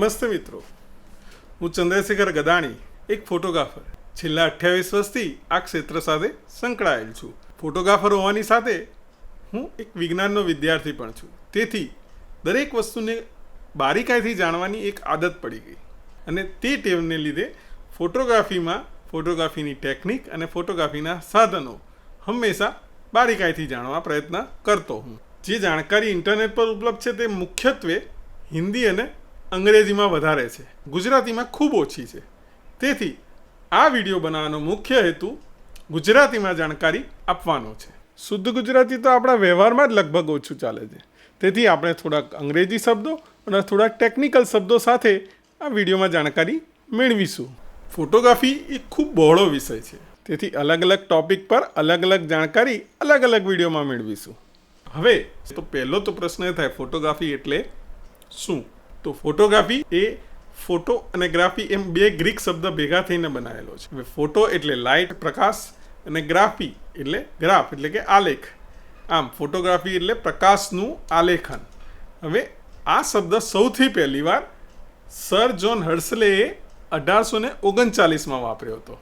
નમસ્તે મિત્રો, હું ચંદ્રશેખર ગદાણી, એક ફોટોગ્રાફર. છેલ્લા 28 વર્ષથી આ ક્ષેત્ર સાથે સંકળાયેલ છું. ફોટોગ્રાફર હોવાની સાથે હું એક વિજ્ઞાનનો વિદ્યાર્થી પણ છું. તેથી દરેક વસ્તુને બારીકાઈથી જાણવાની એક આદત પડી ગઈ અને તે ટેવને લીધે ફોટોગ્રાફીની ટેકનિક અને ફોટોગ્રાફીના સાધનો હંમેશા બારીકાઈથી જાણવા પ્રયત્ન કરતો હું. જે જાણકારી ઇન્ટરનેટ પર ઉપલબ્ધ છે તે મુખ્યત્વે હિન્દી અને અંગ્રેજીમાં વધારે છે, ગુજરાતીમાં ખૂબ ઓછી છે. તેથી આ વિડીયો બનાવવાનો મુખ્ય હેતુ ગુજરાતીમાં જાણકારી આપવાનો છે. શુદ્ધ ગુજરાતી તો આપણા વ્યવહારમાં જ લગભગ ઓછું ચાલે છે. તેથી આપણે થોડાક અંગ્રેજી શબ્દો અને થોડાક ટેકનિકલ શબ્દો સાથે આ વિડીયોમાં જાણકારી મેળવીશું. ફોટોગ્રાફી એ ખૂબ બહોળો વિષય છે, તેથી અલગ અલગ ટોપિક પર અલગ અલગ જાણકારી અલગ અલગ વિડીયોમાં મેળવીશું. હવે તો પહેલો તો પ્રશ્ન એ થાય, ફોટોગ્રાફી એટલે શું? તો ફોટોગ્રાફી એ ફોટો અને ગ્રાફી એમ બે ગ્રીક શબ્દ ભેગા થઈને બનાવેલો છે. હવે ફોટો એટલે લાઇટ, પ્રકાશ, અને ગ્રાફી એટલે ગ્રાફ એટલે કે આલેખ. આમ ફોટોગ્રાફી એટલે પ્રકાશનું આલેખન. હવે આ શબ્દ સૌથી પહેલી વાર સર જોન હર્સલેએ 1839માં વાપર્યો હતો.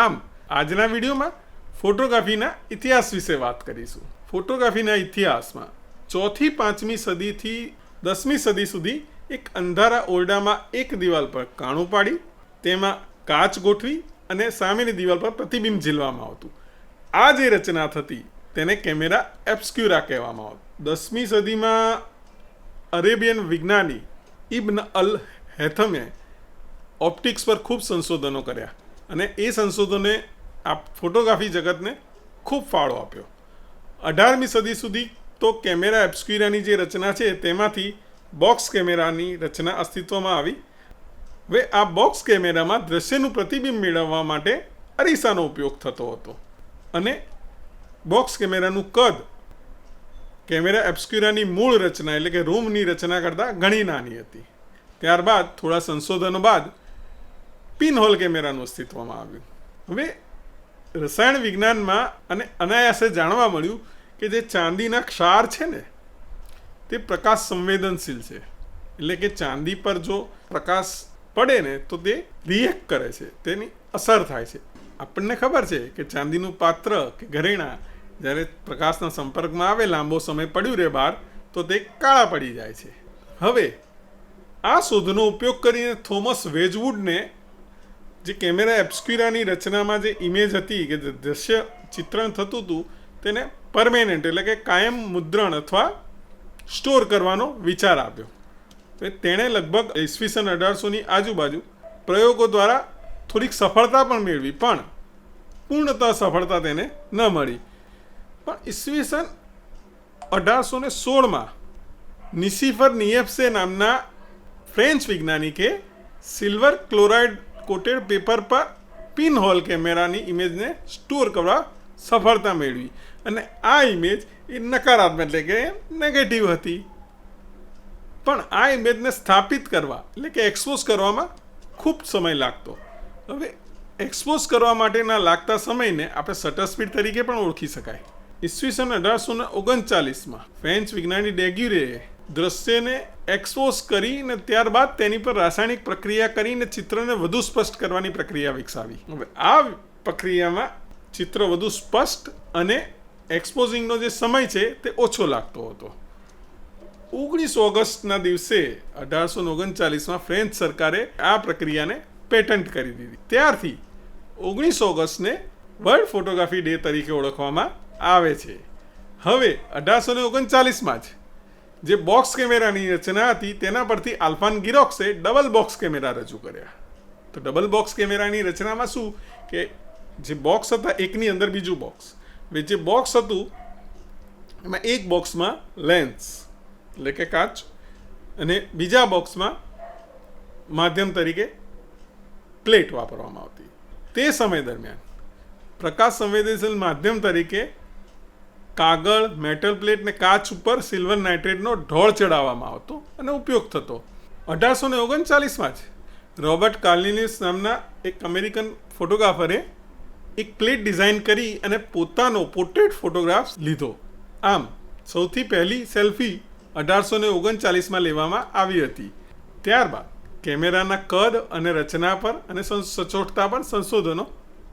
આમ આજના વિડીયોમાં ફોટોગ્રાફીના ઇતિહાસ વિશે વાત કરીશું. ફોટોગ્રાફીના ઇતિહાસમાં 4થી 5મી સદીથી 10મી સદી સુધી એક અંધારા ઓરડામાં એક દિવાલ પર કાણું પાડી તેમાં કાચ ગોઠવી અને સામેની દિવાલ પર પ્રતિબિંબ ઝીલવામાં આવતું. આ જે રચના થતી તેને કેમેરા એબ્સ્ક્યુરા કહેવામાં આવતું. 10મી સદીમાં અરેબિયન વિજ્ઞાની ઇબ્ન અલ હેથમે ઓપ્ટિક્સ પર ખૂબ સંશોધનો કર્યા અને એ સંશોધને આ ફોટોગ્રાફી જગતને ખૂબ ફાળો આપ્યો. 18મી સદી સુધી તો કેમેરા એબ્સ્ક્યુરાની જે રચના છે તેમાંથી બોક્સ કેમેરાની રચના અસ્તિત્વમાં આવી. હવે આ બોક્સ કેમેરામાં દ્રશ્યનું પ્રતિબિંબ મેળવવા માટે અરીસાનો ઉપયોગ થતો હતો અને બોક્સ કેમેરાનું કદ કેમેરા એબ્સ્ક્યુરાની મૂળ રચના એટલે કે રૂમની રચના કરતાં ઘણી નાની હતી. ત્યારબાદ થોડા સંશોધનો બાદ પિનહોલ કેમેરાનું અસ્તિત્વમાં આવ્યું. હવે રસાયણ વિજ્ઞાનમાં અને અનાયાસે જાણવા મળ્યું કે જે ચાંદીના ક્ષાર છે ને તે પ્રકાશ સંવેદનશીલ છે. એટલે કે ચાંદી પર જો પ્રકાશ પડે ને તો તે રિએક્ટ કરે છે, તેની અસર થાય છે. આપણને ખબર છે કે ચાંદીનું પાત્ર કે ઘરેણાં જ્યારે પ્રકાશના સંપર્કમાં આવે, લાંબો સમય પડ્યું રહે બહાર, તો તે કાળા પડી જાય છે. હવે આ શોધનો ઉપયોગ કરીને થોમસ વેજવુડને જે કેમેરા એબ્સ્ક્યુરાની રચનામાં જે ઇમેજ હતી કે દ્રશ્ય ચિત્રણ થતું હતું તેને પરમેનન્ટ એટલે કે કાયમ મુદ્રણ અથવા સ્ટોર કરવાનો વિચાર આપ્યો. તો તેણે લગભગ ઈસવીસન 1800ની આજુબાજુ પ્રયોગો દ્વારા થોડીક સફળતા પણ મેળવી, પણ પૂર્ણતઃ સફળતા તેને ન મળી. પણ ઈસવીસન 1816માં નિશિફર નિયેફ્સે નામના ફ્રેન્ચ વૈજ્ઞાનિકે સિલ્વર ક્લોરાઇડ કોટેડ પેપર પર પિનહોલ કેમેરાની ઇમેજને સ્ટોર કરવા સફળતા મેળવી અને આ ઇમેજ એ નકારાત્મક એટલે કે નેગેટિવ હતી. પણ આ ઇમેજને સ્થાપિત કરવા એટલે કે એક્સપોઝ કરવામાં ખૂબ સમય લાગતો. હવે એક્સપોઝ કરવા માટેના લાગતા સમયને આપણે શટર સ્પીડ તરીકે પણ ઓળખી શકાય. ઈસવીસન 1839માં ફ્રેન્ચ વિજ્ઞાની ડેગ્યુરેએ દ્રશ્યને એક્સપોઝ કરીને ત્યારબાદ તેની પર રાસાયણિક પ્રક્રિયા કરીને ચિત્રને વધુ સ્પષ્ટ કરવાની પ્રક્રિયા વિકસાવી. હવે આ પ્રક્રિયામાં ચિત્ર વધુ સ્પષ્ટ અને એક્સપોઝિંગનો જે સમય છે તે ઓછો લાગતો હતો. 19 ઓગસ્ટના દિવસે 1839માં ફ્રેન્ચ સરકારે આ પ્રક્રિયાને પેટન્ટ કરી દીધી. ત્યારથી 19 ઓગસ્ટને વર્લ્ડ ફોટોગ્રાફી ડે તરીકે ઓળખવામાં આવે છે. હવે 1839માં જ જે બોક્સ કેમેરાની રચના હતી તેના પરથી આલ્ફાન ગિરોક્સે ડબલ બોક્સ કેમેરા રજૂ કર્યા. તો ડબલ બોક્સ કેમેરાની રચનામાં શું કે જે બોક્સ હતા એકની અંદર બીજું બોક્સ, હવે જે બોક્સ હતું એમાં એક બોક્સમાં લેન્સ એટલે કે કાચ અને બીજા બોક્સમાં માધ્યમ તરીકે પ્લેટ વાપરવામાં આવતી. તે સમય દરમિયાન પ્રકાશ સંવેદનશીલ માધ્યમ તરીકે કાગળ, મેટલ પ્લેટ ને કાચ ઉપર સિલ્વર નાઇટ્રેટનો ઢોળ ચડાવવામાં આવતો અને ઉપયોગ થતો. 1839માં જ રોબર્ટ કાર્લિનિસ નામના એક અમેરિકન ફોટોગ્રાફરે એક પ્લેટ ડિઝાઇન કરી અને પોતાનો પોર્ટ્રેટ ફોટોગ્રાફ લીધો. આમ સૌથી પહેલી સેલ્ફી 1839માં લેવામાં આવી હતી. ત્યારબાદ કેમેરાના કદ અને રચના પર અને સચોટતા પર સંશોધનો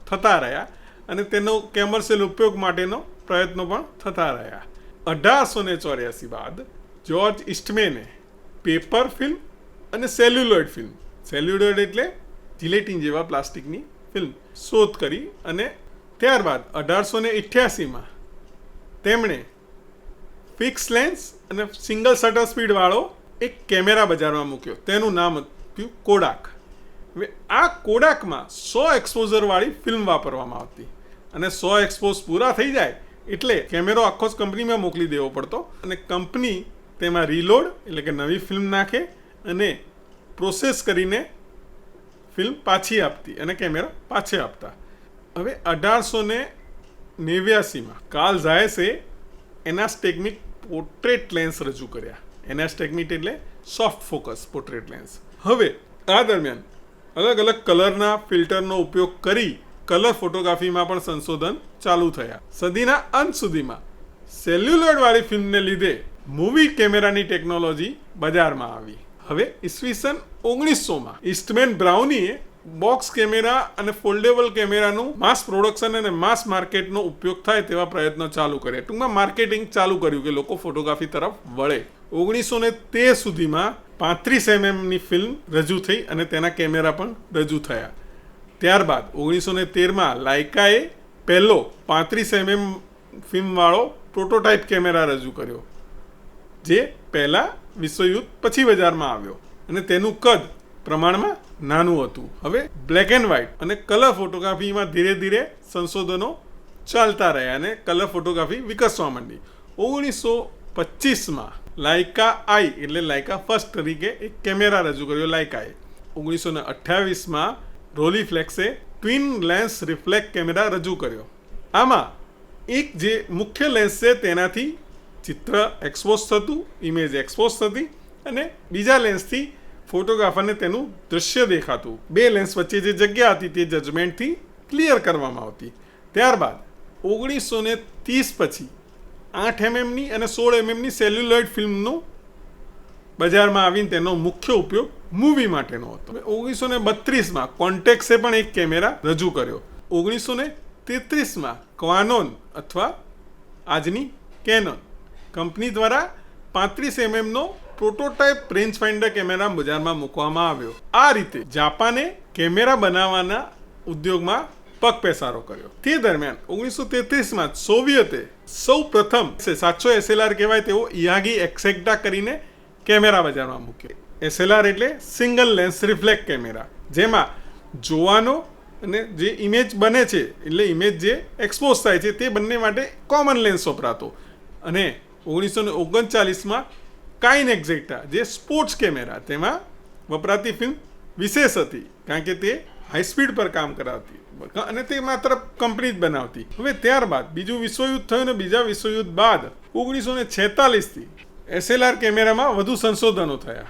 થતા રહ્યા અને તેનો કમર્શિયલ ઉપયોગ માટેનો પ્રયત્નો પણ થતા રહ્યા. 1884 બાદ જ્યોર્જ ઇસ્ટમેને પેપર ફિલ્મ અને સેલ્યુલોઇડ એટલે જિલેટિન જેવા પ્લાસ્ટિકની ફિલ્મ શોધ કરી અને ત્યારબાદ 1888માં તેમણે ફિક્સ લેન્સ અને સિંગલ શટર સ્પીડ વાળો એક કેમેરા બજારમાં મૂક્યો. તેનું નામ હતું કોડાક. હવે આ કોડાકમાં 100 એક્સપોઝર વાળી ફિલ્મ વાપરવામાં આવતી અને 100 એક્સપોઝ પૂરા થઈ જાય એટલે કેમેરો આખો જ કંપનીમાં મોકલી દેવો પડતો અને કંપની તેમાં રીલોડ એટલે કે નવી ફિલ્મ નાખે અને પ્રોસેસ કરીને ફિલ્મ પાછી આપતી અને કેમેરા પાછે આપતા. હવે 1889માં કાર્લ ઝાયસે એનાસ્ટેગ્મિક પોર્ટ્રેટ લેન્સ રજૂ કર્યા. એનાસ્ટેગ્મિક એટલે સોફ્ટ ફોકસ પોર્ટ્રેટ લેન્સ. હવે આ દરમિયાન અલગ અલગ કલરના ફિલ્ટરનો ઉપયોગ કરી કલર ફોટોગ્રાફીમાં પણ સંશોધન ચાલુ થયા. સદીના અંત સુધીમાં સેલ્યુલોઇડવાળી ફિલ્મને લીધે મૂવી કેમેરાની ટેકનોલોજી બજારમાં આવી. હવે ઈસવીસન 1900માં ઇસ્ટમેન બ્રાઉનીએ બોક્સ કેમેરા અને ફોલ્ડેબલ કેમેરાનું માસ પ્રોડક્શન અને માસ માર્કેટનો ઉપયોગ થાય તેવા પ્રયત્નો ચાલુ કર્યા. ટૂંકમાં માર્કેટિંગ ચાલુ કર્યું કે લોકો ફોટોગ્રાફી તરફ વળે. 1913 સુધીમાં 35 mmની ફિલ્મ રજૂ થઈ અને તેના કેમેરા પણ રજૂ થયા. ત્યારબાદ 1913માં લાઇકાએ પહેલો 35 mm ફિલ્મવાળો પ્રોટોટાઇપ કેમેરા રજૂ કર્યો જે પહેલા વિશ્વયુદ્ધ પછી બજારમાં આવ્યો અને તેનું કદ પ્રમાણમાં નાનું હતું. હવે બ્લેક એન્ડ વ્હાઇટ અને કલર ફોટોગ્રાફીમાં ધીરે ધીરે સંશોધનો ચાલતા રહ્યા અને કલર ફોટોગ્રાફી વિકસવા માંડી. 1925માં લાઇકા આઈ એટલે લાઇકા ફર્સ્ટ તરીકે એક કેમેરા રજૂ કર્યો લાઇકાએ. 1928માં રોલીફ્લેક્સે ટ્વિન લેન્સ રિફ્લેક્ટ કેમેરા રજૂ કર્યો. આમાં એક જે મુખ્ય લેન્સ છે તેનાથી ચિત્ર એક્સપોઝ થતું, ઇમેજ એક્સપોઝ થતી અને બીજા લેન્સથી ફોટોગ્રાફરને તેનું દૃશ્ય દેખાતું. બે લેન્સ વચ્ચે જે જગ્યા હતી તે જજમેન્ટથી ક્લિયર કરવામાં આવતી. ત્યારબાદ 1930 પછી 8 mmની અને 16 mmની સેલ્યુલોઇડ ફિલ્મનો બજારમાં આવીને તેનો મુખ્ય ઉપયોગ મૂવી માટેનો હતો. 1932માં કોન્ટેક્સે પણ એક કેમેરા રજૂ કર્યો. 1933માં ક્વાનોન અથવા આજની કેનોન કંપની દ્વારા 35 mmનો પ્રોટોટાઇપ રેન્જ ફાઇન્ડર કેમેરા બજારમાં મૂકવામાં આવ્યો. આ રીતે જાપાને કેમેરા બનાવવાના ઉદ્યોગમાં પગપેસારો કર્યો. તે દરમિયાન 1933માં સોવિયતે સૌ પ્રથમ 700 SLR કહેવાય તેવો ઇયાગી એક્સેક્ટા કરીને કેમેરા બજારમાં મૂક્યો. SLR એટલે સિંગલ લેન્સ રિફ્લેક્ટ કેમેરા, જેમાં જોવાનો અને જે ઇમેજ બને છે એટલે ઇમેજ જે એક્સપોઝ થાય છે તે બંને માટે કોમન લેન્સ વપરાતો. અને 1939માં કાઇન એક્ઝેક્ટા જે સ્પોર્ટ્સ કેમેરા, તેમાં વપરાતી ફિલ્મ વિશેષ હતી કારણ કે તે હાઈ સ્પીડ પર કામ કરાવતી અને તે માત્ર કંપની જ બનાવતી. હવે ત્યારબાદ બીજું વિશ્વયુદ્ધ થયું અને બીજા વિશ્વયુદ્ધ બાદ 1946થી SLR કેમેરામાં વધુ સંશોધનો થયા.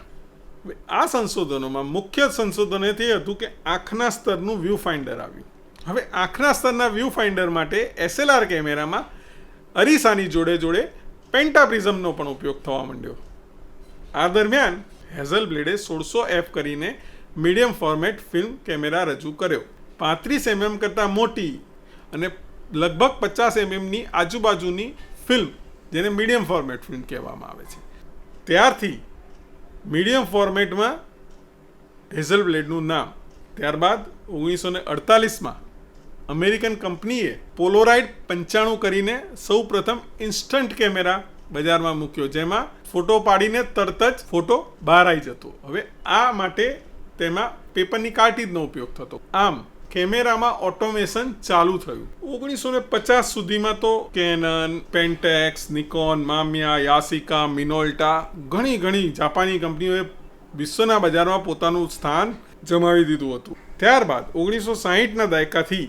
આ સંશોધનોમાં મુખ્ય સંશોધન એ હતું કે આંખના સ્તરનું વ્યૂ ફાઇન્ડર આવ્યું. હવે આંખના સ્તરના વ્યૂ ફાઇન્ડર માટે SLR કેમેરામાં અરીસાની જોડે જોડે પેન્ટાપ્રિઝમનો પણ ઉપયોગ થવા માંડ્યો. આ દરમિયાન હેઝલબ્લેડે 1600F કરીને મીડિયમ ફોર્મેટ ફિલ્મ કેમેરા રજૂ કર્યો. 35 mm કરતાં મોટી અને લગભગ 50 mmની આજુબાજુની ફિલ્મ, જેને મીડિયમ ફોર્મેટ ફિલ્મ કહેવામાં આવે છે. ત્યારથી મીડિયમ ફોર્મેટમાં હેઝલબ્લેડનું નામ. ત્યારબાદ 1948માં અમેરિકન કંપનીએ પોલોરાઇડ 95 કરીને સૌ પ્રથમ ઇન્સ્ટન્ટ કેમેરા બજારમાં મૂક્યો, જેમાં ફોટો પાડીને તરત જ ફોટો બહાર આવી જતો. હવે આ માટે તેમાં પેપરની કાર્ટ્રીજનો ઉપયોગ થતો. આમ કેમેરામાં ઓટોમેશન ચાલુ થયું. 1950 સુધીમાં તો કેનન, પેન્ટેક્સ, નિકોન, મામિયા, યાસિકા, મિનોલ્ટા ઘણી જાપાની કંપનીઓએ વિશ્વના બજારમાં પોતાનું સ્થાન જમાવી દીધું હતું. ત્યારબાદ 1960ના દાયકાથી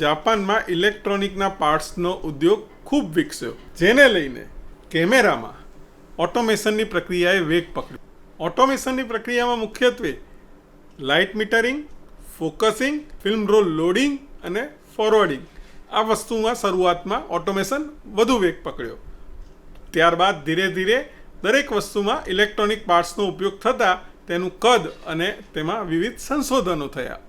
જાપાનમાં ઇલેક્ટ્રોનિકના પાર્ટ્સનો ઉદ્યોગ ખૂબ વિકસ્યો, જેને લઈને કેમેરામાં ઓટોમેશનની પ્રક્રિયાએ વેગ પકડ્યો. ઓટોમેશનની પ્રક્રિયામાં મુખ્યત્વે light metering, focusing, film roll loading અને ફોરવર્ડિંગ આ વસ્તુમાં શરૂઆતમાં ઓટોમેશન વધુ વેગ પકડ્યો. ત્યારબાદ ધીરે ધીરે દરેક વસ્તુમાં ઇલેક્ટ્રોનિક પાર્ટ્સનો ઉપયોગ થતાં તેનું કદ અને તેમાં વિવિધ સંશોધનો થયા.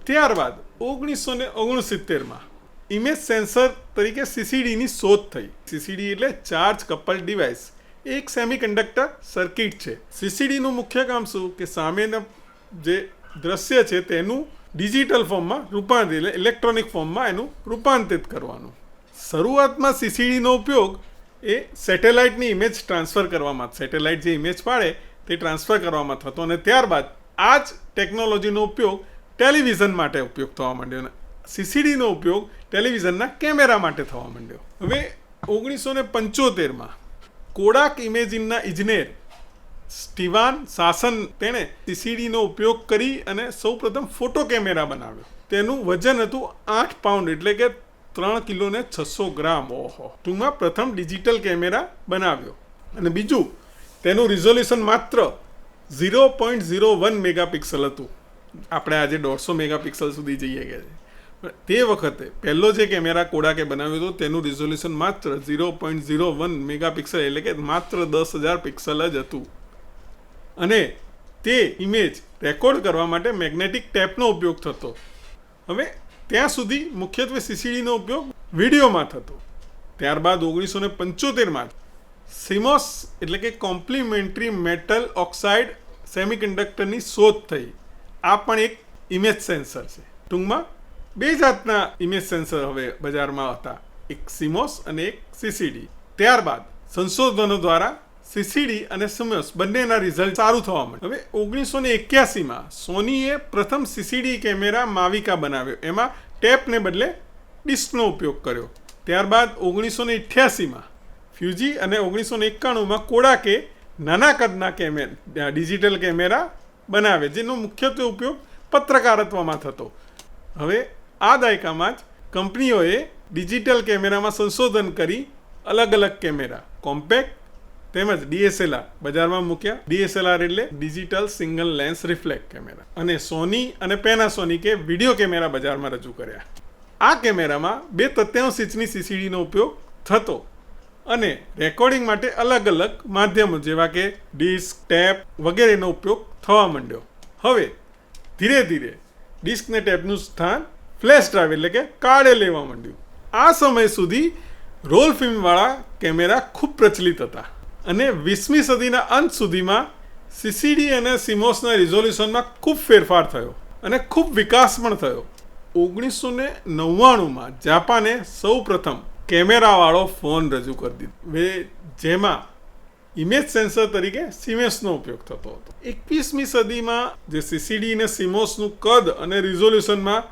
ત્યારબાદ 1969માં ઇમેજ સેન્સર તરીકે સીસીડીની શોધ થઈ. સીસીડી એટલે ચાર્જ કપલ ડિવાઇસ, એક સેમિકન્ડક્ટર સર્કિટ છે. સીસીડીનું મુખ્ય કામ શું કે સામેના જે દ્રશ્ય છે તેનું ડિજિટલ ફોર્મમાં રૂપાંતરિત, ઇલેક્ટ્રોનિક ફોર્મમાં એનું રૂપાંતરિત કરવાનું. શરૂઆતમાં સીસીડીનો ઉપયોગ એ સેટેલાઇટની ઇમેજ ટ્રાન્સફર કરવામાં, સેટેલાઇટ જે ઇમેજ પાડે તે ટ્રાન્સફર કરવામાં થતો, અને ત્યારબાદ આ જ ટેકનોલોજીનો ઉપયોગ ટેલિવિઝન માટે ઉપયોગ થવા માંડ્યો અને સીસીડીનો ઉપયોગ ટેલિવિઝનના કેમેરા માટે થવા માંડ્યો. હવે 1975માં કોડાક ઇમેજિનના ઇજનેર સ્ટીવાન સાસન તેણે સીસીડીનો ઉપયોગ કરી અને સૌપ્રથમ ફોટો કેમેરા બનાવ્યો. તેનું વજન હતું 8 પાઉન્ડ એટલે કે 3 કિલો ને 600 ગ્રામ. ઓહો. ટૂંકમાં પ્રથમ ડિજિટલ કેમેરા બનાવ્યો. અને બીજું, તેનું રિઝોલ્યુશન માત્ર 0.01 મેગાપિક્સલ હતું. આપણે આજે 150 મેગાપિક્સલ સુધી જઈએ ગયા છે. તે વખતે પહેલો જે કેમેરા કોડાકે બનાવ્યો હતો તેનું રિઝોલ્યુશન માત્ર 0.01 મેગાપિક્સલ એટલે કે માત્ર 10,000 પિક્સલ જ હતું. અને તે ઇમેજ રેકોર્ડ કરવા માટે મેગ્નેટિક ટેપનો ઉપયોગ થતો. હવે ત્યાં સુધી મુખ્યત્વે સીસીડીનો ઉપયોગ વિડીયોમાં થતો. ત્યારબાદ 1975માં સિમોસ એટલે કે કોમ્પ્લિમેન્ટરી મેટલ ઓક્સાઇડ સેમિકન્ડક્ટરની શોધ થઈ. આ પણ એક ઇમેજ સેન્સર છે. ટૂંકમાં 2 જાતના ઇમેજ સેન્સર હવે બજારમાં હતા, એક સિમોસ અને એક સીસીડી. ત્યારબાદ સંશોધનો દ્વારા સીસીડી અને સિમોસ બંનેના રિઝલ્ટ સારું થવા માંડ્યું. હવે 1981માં સોનીએ પ્રથમ સીસીડી કેમેરા માવિકા બનાવ્યો. એમાં ટેપને બદલે ડિસ્કનો ઉપયોગ કર્યો. ત્યારબાદ 1988માં ફ્યુજી અને 1991માં કોડાકે નાના કદના ડિજિટલ કેમેરા બનાવે, જેનો મુખ્યત્વે ઉપયોગ પત્રકારત્વમાં થતો. હવે આ દાયકામાં જ કંપનીઓએ ડિજિટલ કેમેરામાં સંશોધન કરી અલગ અલગ કેમેરા, કોમ્પેક્ટ તેમજ DSLR બજારમાં મૂક્યા. DSLR એટલે digital single lens reflect camera. અને સોની અને પેનાસોનિકે વિડીયો કેમેરા બજારમાં રજૂ કર્યા. આ કેમેરામાં 2 ઇંચની સીસીડીનો ઉપયોગ થતો અને રેકોર્ડિંગ માટે અલગ અલગ માધ્યમો જેવા કે ડિસ્ક, ટેપ વગેરેનો ઉપયોગ થવા માંડ્યો. હવે ધીરે ધીરે ડિસ્ક ને ટેપનું સ્થાન ફ્લેશ ડ્રાઈવ એટલે કે કાર્ડે લેવા માંડ્યું. આ સમય સુધી રોલ ફિલ્મવાળા કેમેરા ખૂબ પ્રચલિત હતા અને 20મી સદીના અંત સુધીમાં સીસીડી અને સિમોસના રિઝોલ્યુશનમાં ખૂબ ફેરફાર થયો અને ખૂબ વિકાસ પણ થયો. 1999માં જાપાને સૌ પ્રથમ કેમેરાવાળો ફોન રજૂ કરી દીધો, જેમાં ઇમેજ સેન્સર તરીકે સિમોસનો ઉપયોગ થતો હતો. 21મી સદીમાં જે સીસીડી અને સિમોસનું કદ અને રિઝોલ્યુશનમાં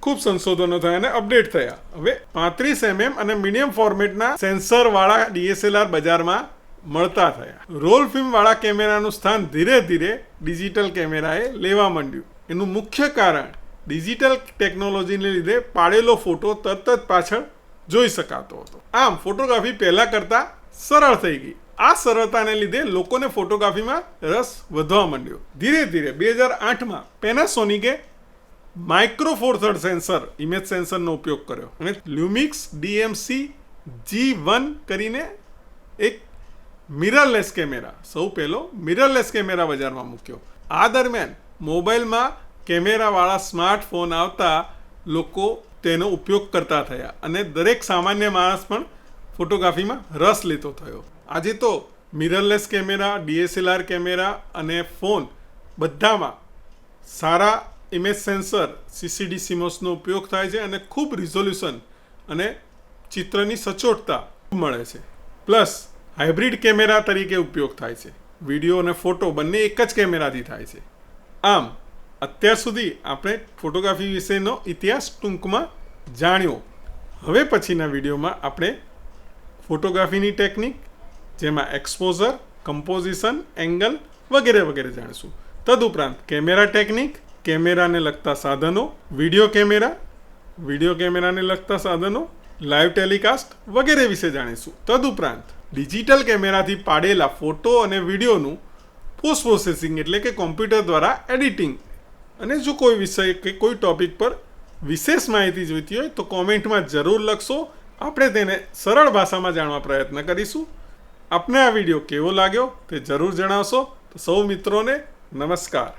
ખૂબ સંશોધનો થયા અને અપડેટ થયા. હવે 35mm અને મીડિયમ ફોર્મેટના સેન્સરવાળા DSLR બજારમાં મળતા થયા. રોલ ફિલ્મવાળા કેમેરાનું સ્થાન ધીરે ધીરે ડિજિટલ કેમેરાએ લેવા માંડ્યું. એનું મુખ્ય કારણ ડિજિટલ ટેકનોલોજીને લીધે પાડેલો ફોટો તરત જ પાછળ જોઈ શકાતો હતો. આમ ફોટોગ્રાફી પહેલાં કરતાં સરળ થઈ ગઈ. આ સરળતાને લીધે લોકોને ફોટોગ્રાફીમાં રસ વધવા માંડ્યો. ધીરે ધીરે 2008માં પેનાસોનિકે micro four third sensor image સેન્સરનો ઉપયોગ કર્યો અને લ્યુમિક્સ DMC G1 કરીને એક મિરરલેસ કેમેરા, સૌ પહેલો મિરરલેસ કેમેરા બજારમાં મૂક્યો. આ દરમિયાન મોબાઈલમાં કેમેરાવાળા સ્માર્ટફોન આવતા લોકો તેનો ઉપયોગ કરતા થયા અને દરેક સામાન્ય માણસ પણ ફોટોગ્રાફીમાં રસ લેતો થયો. આજે તો મિરરલેસ કેમેરા, DSLR કેમેરા અને ફોન બધામાં સારા ઇમેજ સેન્સર CCD સિમોસનો ઉપયોગ થાય છે અને ખૂબ રિઝોલ્યુશન અને ચિત્રની સચોટતા મળે છે. પ્લસ હાઇબ્રિડ કેમેરા તરીકે ઉપયોગ થાય છે. વિડીયો અને ફોટો બંને એક જ કેમેરાથી થાય છે. આમ અત્યાર સુધી આપણે ફોટોગ્રાફી વિશેનો ઇતિહાસ ટૂંકમાં જાણ્યો. હવે પછીના વિડીયોમાં આપણે ફોટોગ્રાફીની ટેકનિક, જેમાં એક્સપોઝર, કમ્પોઝિશન, એંગલ વગેરે વગેરે જાણીશું. તદુપરાંત કેમેરા ટેકનિક, કેમેરાને લગતા સાધનો, વિડીયો કેમેરાને લગતા સાધનો, લાઈવ ટેલિકાસ્ટ વગેરે વિશે જાણીશું. તદુપરાંત ડિજિટલ કેમેરાથી પાડેલા ફોટો અને વિડીયોનું પોસ્ટ પ્રોસેસિંગ એટલે કે કોમ્પ્યુટર દ્વારા એડિટિંગ. અને જો કોઈ વિષય કે કોઈ ટોપિક પર વિશેષ માહિતી જોઈતી હોય તો કોમેન્ટમાં જરૂર લખશો. આપણે તેને સરળ ભાષામાં જાણવા પ્રયત્ન કરીશું. આપને આ વિડીયો કેવો લાગ્યો તે જરૂર જણાવશો. તો સૌ મિત્રોને નમસ્કાર.